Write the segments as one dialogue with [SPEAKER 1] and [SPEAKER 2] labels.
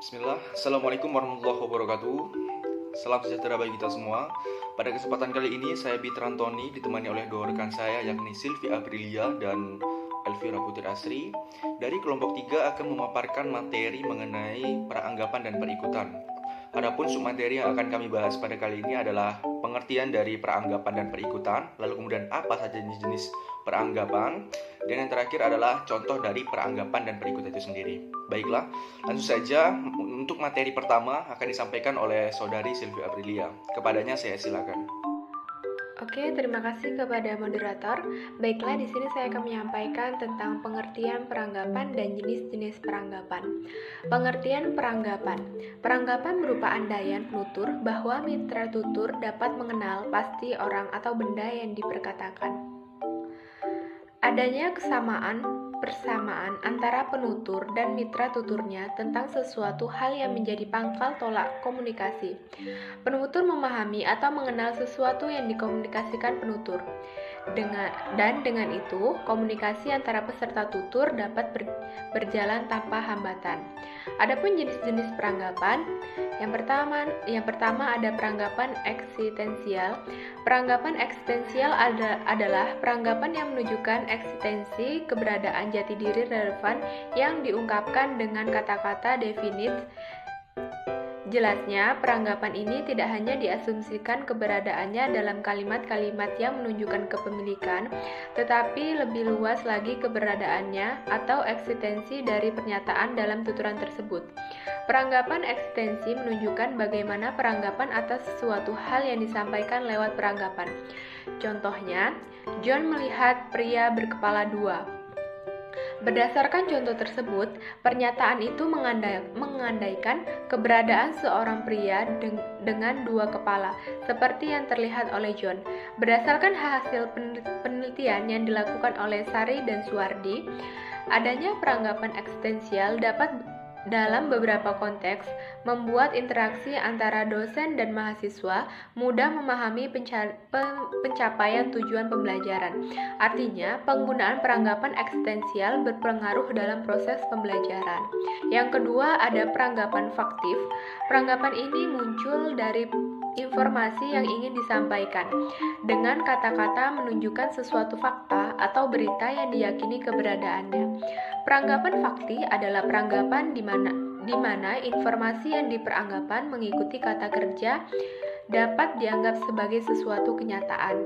[SPEAKER 1] Bismillah, Assalamualaikum warahmatullahi wabarakatuh. Salam sejahtera bagi kita semua. Pada kesempatan kali ini saya Bitran Tony ditemani oleh dua rekan saya yakni Silvi Aprilia dan Elvira Putri Asri. Dari kelompok 3 akan memaparkan materi mengenai peranggapan dan perikutan. Adapun submateri yang akan kami bahas pada kali ini adalah pengertian dari peranggapan dan perikutan, lalu kemudian apa saja jenis-jenis peranggapan, dan yang terakhir adalah contoh dari peranggapan dan perikutan itu sendiri. Baiklah, langsung saja untuk materi pertama akan disampaikan oleh saudari Silvi Aprilia. Kepadanya saya silakan.
[SPEAKER 2] Oke, terima kasih kepada moderator. Baiklah, di sini saya akan menyampaikan tentang pengertian peranggapan dan jenis-jenis peranggapan. Pengertian peranggapan. Peranggapan berupa andaian penutur bahwa mitra tutur dapat mengenal pasti orang atau benda yang diperkatakan. Adanya persamaan antara penutur dan mitra tuturnya tentang sesuatu hal yang menjadi pangkal tolak komunikasi. Penutur memahami atau mengenal sesuatu yang dikomunikasikan penutur. Dengan itu, komunikasi antara peserta tutur dapat berjalan tanpa hambatan. Adapun jenis-jenis peranggapan, yang pertama ada peranggapan eksistensial. Peranggapan eksistensial adalah peranggapan yang menunjukkan eksistensi keberadaan jati diri relevan yang diungkapkan dengan kata-kata definite. Jelasnya, peranggapan ini tidak hanya diasumsikan keberadaannya dalam kalimat-kalimat yang menunjukkan kepemilikan, tetapi lebih luas lagi keberadaannya atau eksistensi dari pernyataan dalam tuturan tersebut. Peranggapan eksistensi menunjukkan bagaimana peranggapan atas sesuatu hal yang disampaikan lewat peranggapan. Contohnya, John melihat pria berkepala dua. Berdasarkan contoh tersebut, pernyataan itu mengandaikan keberadaan seorang pria dengan dua kepala, seperti yang terlihat oleh John. Berdasarkan hasil penelitian yang dilakukan oleh Sari dan Suwardi, adanya peranggapan eksistensial dapat dalam beberapa konteks membuat interaksi antara dosen dan mahasiswa mudah memahami pencapaian tujuan pembelajaran. Artinya, penggunaan peranggapan eksistensial berpengaruh dalam proses pembelajaran. Yang kedua, ada peranggapan faktif. Peranggapan ini muncul dari informasi yang ingin disampaikan dengan kata-kata menunjukkan sesuatu fakta atau berita yang diyakini keberadaannya. Peranggapan fakti adalah peranggapan di mana informasi yang diperanggapan mengikuti kata kerja dapat dianggap sebagai sesuatu kenyataan.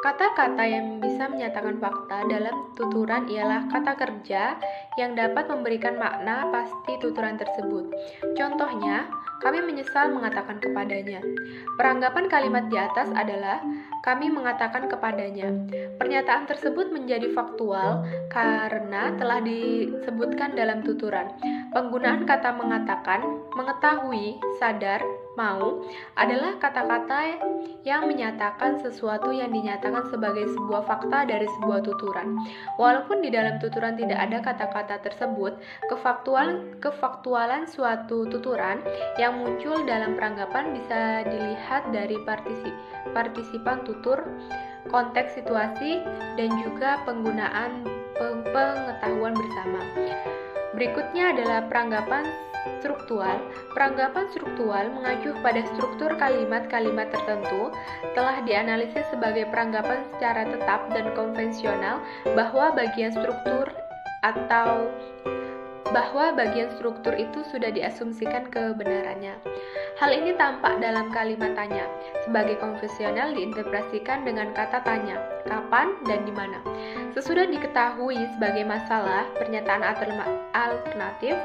[SPEAKER 2] Kata-kata yang bisa menyatakan fakta dalam tuturan ialah kata kerja yang dapat memberikan makna pasti tuturan tersebut. Contohnya, kami menyesal mengatakan kepadanya. Peranggapan kalimat di atas adalah kami mengatakan kepadanya. Pernyataan tersebut menjadi faktual karena telah disebutkan dalam tuturan. Penggunaan kata mengatakan, mengetahui, sadar, mau adalah kata-kata yang menyatakan sesuatu yang dinyatakan sebagai sebuah fakta dari sebuah tuturan. Walaupun di dalam tuturan tidak ada kata-kata tersebut, kefaktualan suatu tuturan yang muncul dalam peranggapan bisa dilihat dari partisipan tutur, konteks situasi, dan juga penggunaan pengetahuan bersama. Berikutnya adalah peranggapan struktural. Peranggapan struktural mengacu pada struktur kalimat-kalimat tertentu, telah dianalisis sebagai peranggapan secara tetap dan konvensional bahwa bagian struktur itu sudah diasumsikan kebenarannya. Hal ini tampak dalam kalimat tanya. Sebagai konvensional diinterpretasikan dengan kata tanya, kapan dan di mana. Sesudah diketahui sebagai masalah, pernyataan alternatif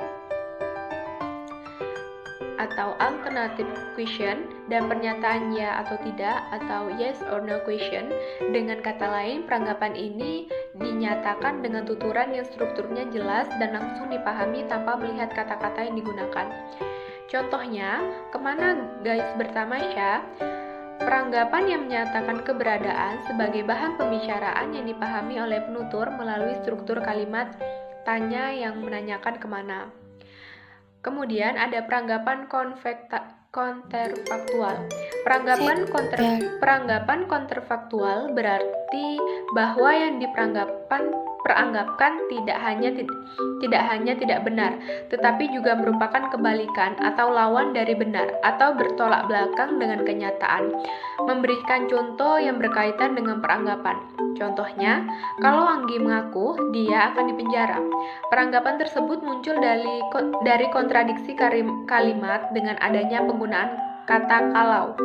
[SPEAKER 2] atau alternative question dan pernyataan ya atau tidak atau yes or no question. Dengan kata lain, peranggapan ini dinyatakan dengan tuturan yang strukturnya jelas dan langsung dipahami tanpa melihat kata-kata yang digunakan. Contohnya, kemana guys bertamasya? Peranggapan yang menyatakan keberadaan sebagai bahan pembicaraan yang dipahami oleh penutur melalui struktur kalimat tanya yang menanyakan kemana. Kemudian ada peranggapan kontrfaktual. Peranggapan kontrfaktual berarti bahwa yang peranggapan tidak hanya tidak benar, tetapi juga merupakan kebalikan atau lawan dari benar atau bertolak belakang dengan kenyataan. Memberikan contoh yang berkaitan dengan peranggapan. Contohnya, kalau Anggi mengaku dia akan dipenjara. Peranggapan tersebut muncul dari kontradiksi kalimat dengan adanya penggunaan kata kalau.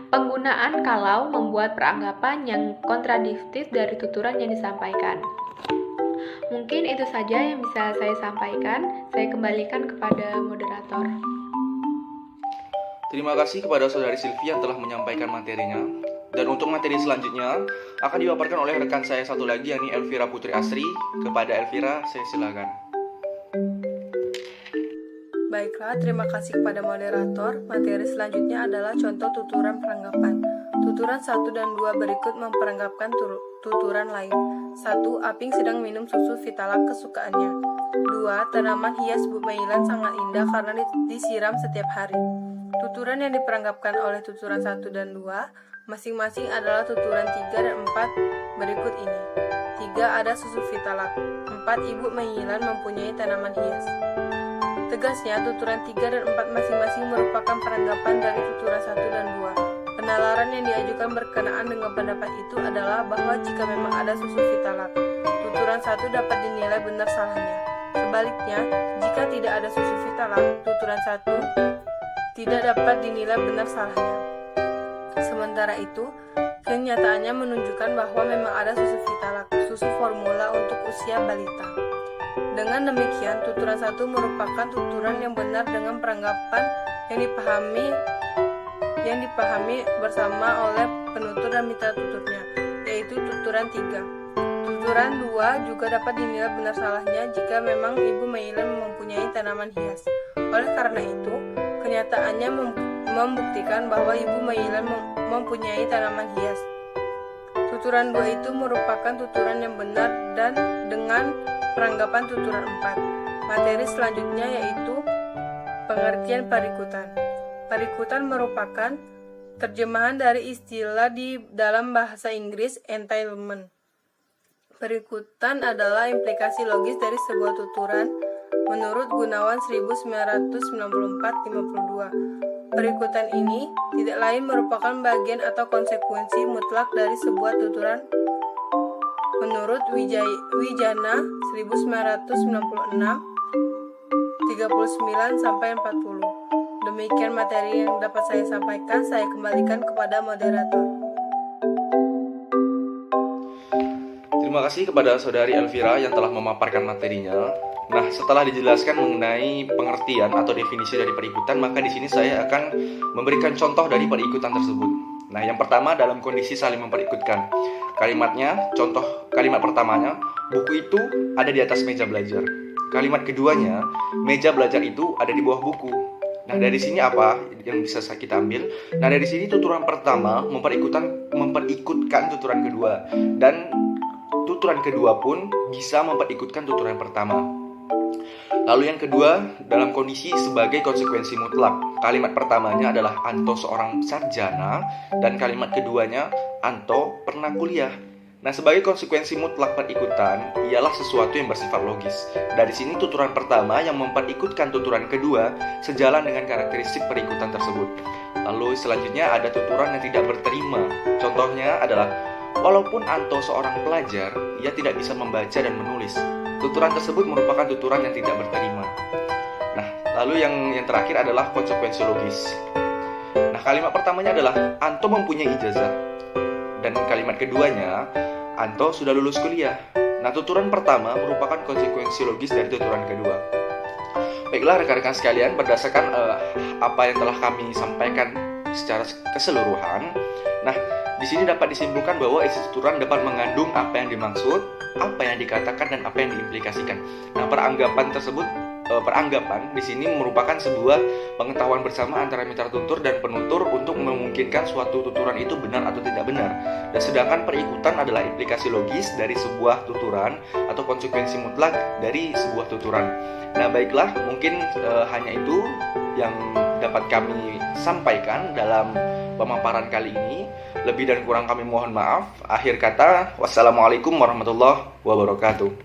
[SPEAKER 2] Penggunaan kalau membuat peranggapan yang kontradiktif dari tuturan yang disampaikan. Mungkin itu saja yang bisa saya sampaikan. Saya kembalikan kepada moderator.
[SPEAKER 1] Terima kasih kepada Saudari Sylvia yang telah menyampaikan materinya. Dan untuk materi selanjutnya akan dipaparkan oleh rekan saya satu lagi, yakni Elvira Putri Asri. Kepada Elvira, saya silakan.
[SPEAKER 3] Baiklah, terima kasih kepada moderator. Materi selanjutnya adalah contoh tuturan peranggapan. Tuturan 1 dan 2 berikut memperanggapkan tuturan lain. 1. Aping sedang minum susu Vitalak kesukaannya. 2. Tanaman hias Bu Mailan sangat indah karena disiram setiap hari. Tuturan yang diperanggapkan oleh tuturan 1 dan 2 masing-masing adalah tuturan 3 dan 4 berikut ini. 3. Ada susu Vitalak. 4. Ibu Mailan mempunyai tanaman hias. Tegasnya, tuturan 3 dan 4 masing-masing merupakan peranggapan dari tuturan 1 dan 2. Penalaran yang diajukan berkenaan dengan pendapat itu adalah bahwa jika memang ada susu Vitalak, tuturan 1 dapat dinilai benar salahnya. Sebaliknya, jika tidak ada susu Vitalak, tuturan 1 tidak dapat dinilai benar salahnya. Sementara itu, kenyataannya menunjukkan bahwa memang ada susu Vitalak, susu formula untuk usia balita. Dengan demikian, tuturan 1 merupakan tuturan yang benar dengan peranggapan yang dipahami bersama oleh penutur dan mitra tuturnya, yaitu tuturan 3. Tuturan 2 juga dapat dinilai benar salahnya jika memang Ibu Mailan mempunyai tanaman hias. Oleh karena itu, kenyataannya membuktikan bahwa Ibu Mailan mempunyai tanaman hias. Tuturan 2 itu merupakan tuturan yang benar dan dengan peranggapan tuturan 4. Materi selanjutnya yaitu pengertian parikutan. Parikutan merupakan terjemahan dari istilah di dalam bahasa Inggris entailment. Parikutan adalah implikasi logis dari sebuah tuturan menurut Gunawan 1994-52. Perikutan ini tidak lain merupakan bagian atau konsekuensi mutlak dari sebuah tuturan menurut Wijana 1996 39-40. Demikian materi yang dapat saya sampaikan. Saya kembalikan kepada moderator.
[SPEAKER 1] Terima kasih kepada Saudari Elvira yang telah memaparkan materinya. Nah, setelah dijelaskan mengenai pengertian atau definisi dari perikutan, maka di sini saya akan memberikan contoh dari perikutan tersebut. Nah, yang pertama dalam kondisi saling memperikutkan. Kalimatnya, contoh kalimat pertamanya, buku itu ada di atas meja belajar. Kalimat keduanya, meja belajar itu ada di bawah buku. Nah, dari sini apa yang bisa kita ambil? Nah, dari sini tuturan pertama memperikutkan tuturan kedua, dan tuturan kedua pun bisa memperikutkan tuturan pertama. Lalu yang kedua, dalam kondisi sebagai konsekuensi mutlak. Kalimat pertamanya adalah Anto seorang sarjana, dan kalimat keduanya Anto pernah kuliah. Nah, sebagai konsekuensi mutlak perikutan ialah sesuatu yang bersifat logis. Dari sini tuturan pertama yang memperikutkan tuturan kedua sejalan dengan karakteristik perikutan tersebut. Lalu selanjutnya ada tuturan yang tidak berterima. Contohnya adalah walaupun Anto seorang pelajar, ia tidak bisa membaca dan menulis. Tuturan tersebut merupakan tuturan yang tidak berterima. Nah, lalu yang terakhir adalah konsekuensi logis. Nah, kalimat pertamanya adalah Anto mempunyai ijazah, dan kalimat keduanya Anto sudah lulus kuliah. Nah, tuturan pertama merupakan konsekuensi logis dari tuturan kedua. Baiklah rekan-rekan sekalian, berdasarkan apa yang telah kami sampaikan secara keseluruhan, nah, di sini dapat disimpulkan bahwa isi tuturan dapat mengandung apa yang dimaksud, apa yang dikatakan, dan apa yang diimplikasikan. Nah, peranggapan di sini merupakan sebuah pengetahuan bersama antara mitra tutur dan penutur untuk memungkinkan suatu tuturan itu benar atau tidak benar. Dan sedangkan perikutan adalah implikasi logis dari sebuah tuturan atau konsekuensi mutlak dari sebuah tuturan. Nah, baiklah, mungkin hanya itu yang dapat kami sampaikan dalam pemaparan kali ini. Lebih dan kurang kami mohon maaf. Akhir kata, wassalamualaikum warahmatullahi wabarakatuh.